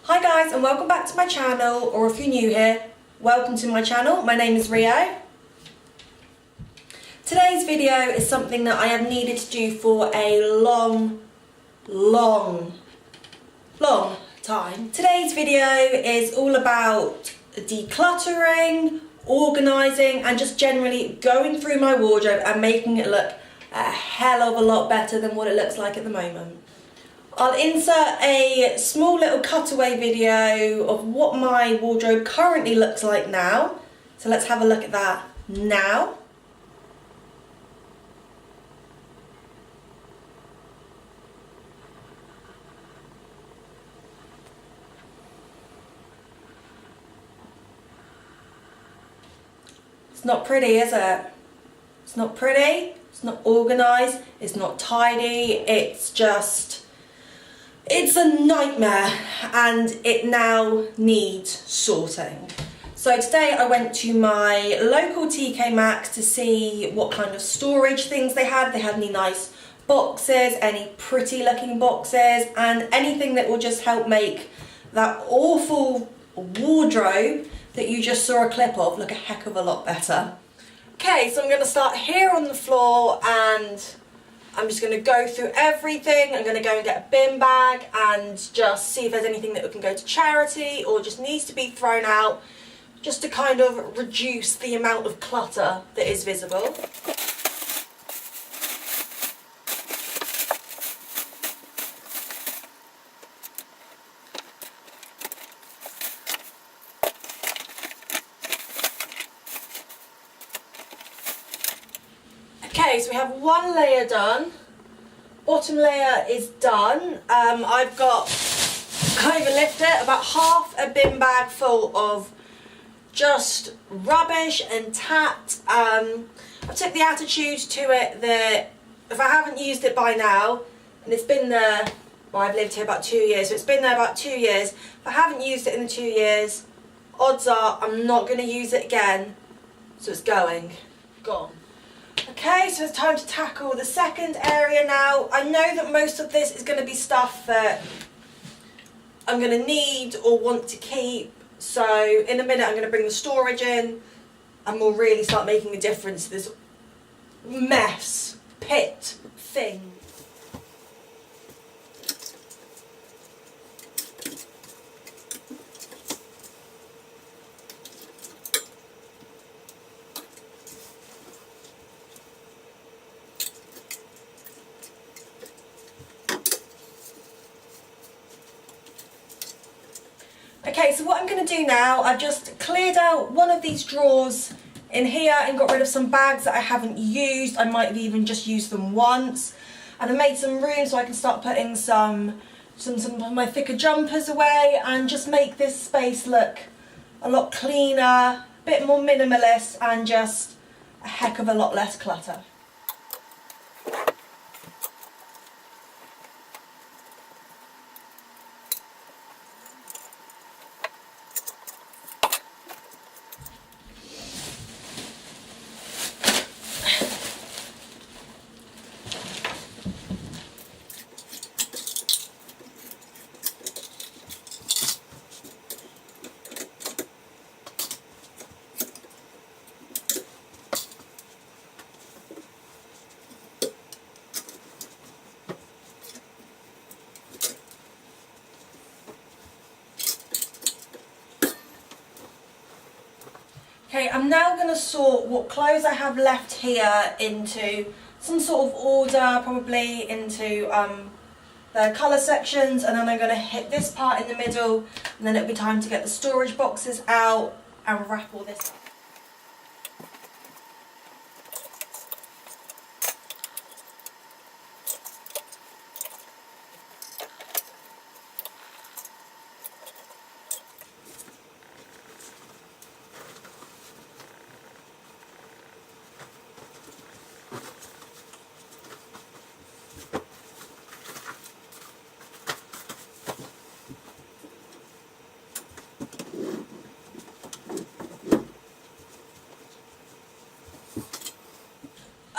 Hi guys, and welcome back to my channel, or if you're new here, welcome to my channel. My name is Rio. Today's video is something that I have needed to do for a long time. Today's video is all about decluttering, organising, and just generally going through my wardrobe and making it look a hell of a lot better than what it looks like at the moment. I'll insert a small little cutaway video of what my wardrobe currently looks like now. So let's have a look at that now. It's not pretty, is it? It's not pretty, it's not organised, it's not tidy, it's a nightmare and it now needs sorting. So today I went to my local TK Maxx to see what kind of storage things they had. They had any nice boxes, any pretty looking boxes, and anything that will just help make that awful wardrobe that you just saw a clip of look a heck of a lot better. Okay, so I'm going to start here on the floor and I'm just going to go through everything. I'm going to go and get a bin bag and just see if there's anything that can go to charity or just needs to be thrown out, just to kind of reduce the amount of clutter that is visible. Okay, so we have one layer done. Bottom layer is done. I've got, can't even lift it, about half a bin bag full of just rubbish and tat. I took the attitude to it that if I haven't used it by now, and it's been there, well, I've lived here about 2 years, so it's been there about 2 years. If I haven't used it in the 2 years, odds are I'm not going to use it again, so it's gone. Okay, so it's time to tackle the second area now. I know that most of this is going to be stuff that I'm going to need or want to keep. So in a minute I'm going to bring the storage in and we'll really start making a difference to this mess, pit thing. Okay, so what I'm going to do now, I've just cleared out one of these drawers in here and got rid of some bags that I haven't used. I might have even just used them once. And I made some room so I can start putting some of my thicker jumpers away and just make this space look a lot cleaner, a bit more minimalist, and just a heck of a lot less clutter. Okay, I'm now going to sort what clothes I have left here into some sort of order, probably into the colour sections, and then I'm going to hit this part in the middle, and then it'll be time to get the storage boxes out and wrap all this up.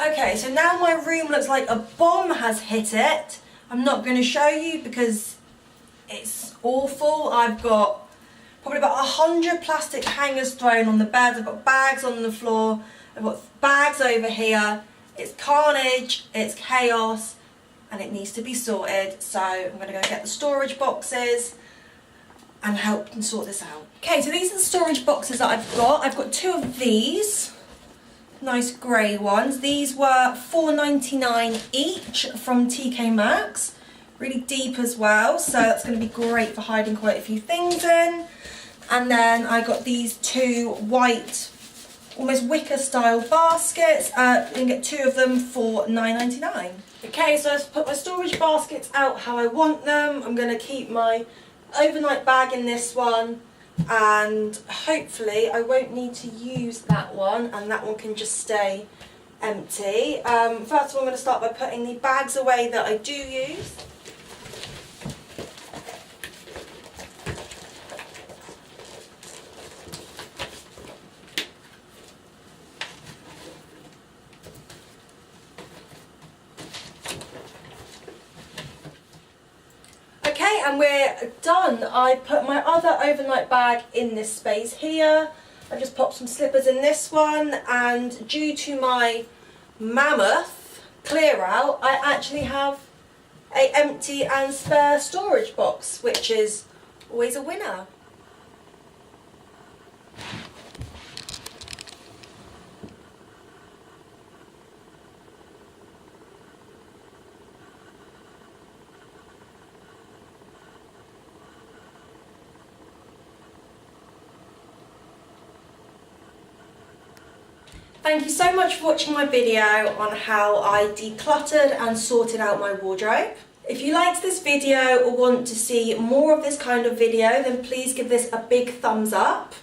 Okay, so now my room looks like a bomb has hit it. I'm not going to show you because it's awful. I've got probably about 100 plastic hangers thrown on the bed. I've got bags on the floor. I've got bags over here. It's carnage, it's chaos, and it needs to be sorted. So I'm going to go get the storage boxes and help them sort this out. Okay, so these are the storage boxes that I've got. I've got 2 of these. Nice grey ones. These were $4.99 each from TK Maxx. Really deep as well, so that's going to be great for hiding quite a few things in. And then I got these 2 white, almost wicker style baskets. You can get 2 of them for $9.99. Okay, so I've put my storage baskets out how I want them. I'm going to keep my overnight bag in this one, and hopefully I won't need to use that one, and that one can just stay empty. First of all, I'm going to start by putting the bags away that I do use. Okay, and we're done. I put my other overnight bag in this space here. I've just popped some slippers in this one, and due to my mammoth clear out, I actually have a empty and spare storage box, which is always a winner. Thank you so much for watching my video on how I decluttered and sorted out my wardrobe. If you liked this video or want to see more of this kind of video, then please give this a big thumbs up.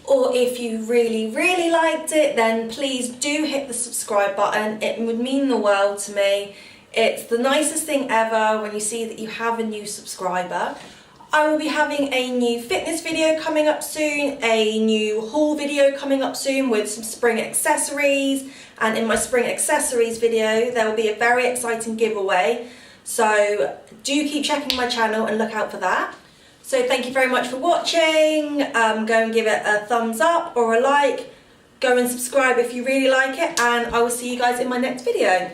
Or if you really liked it, then please do hit the subscribe button. It would mean the world to me. It's the nicest thing ever when you see that you have a new subscriber. I will be having a new fitness video coming up soon, a new haul video coming up soon with some spring accessories, and in my spring accessories video there will be a very exciting giveaway, so do keep checking my channel and look out for that. So thank you very much for watching. Go and give it a thumbs up or a like, go and subscribe if you really like it, and I will see you guys in my next video.